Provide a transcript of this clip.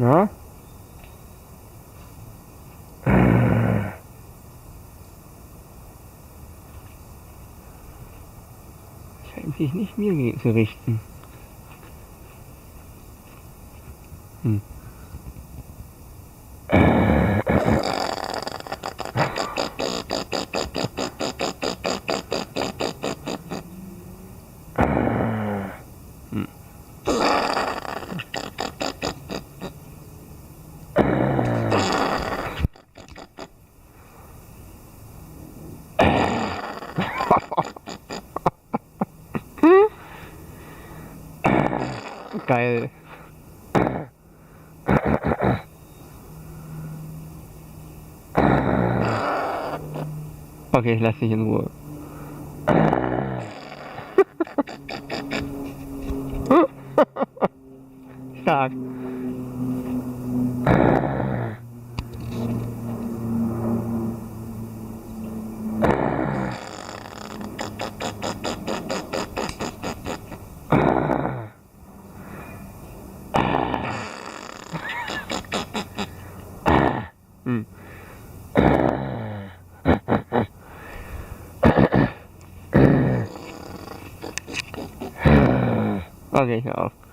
Na? Scheint sich nicht mir zu richten. Hm. Geil. Okay, ich lasse dich in Ruhe. Stark. Hm. Okay, ich hör auf.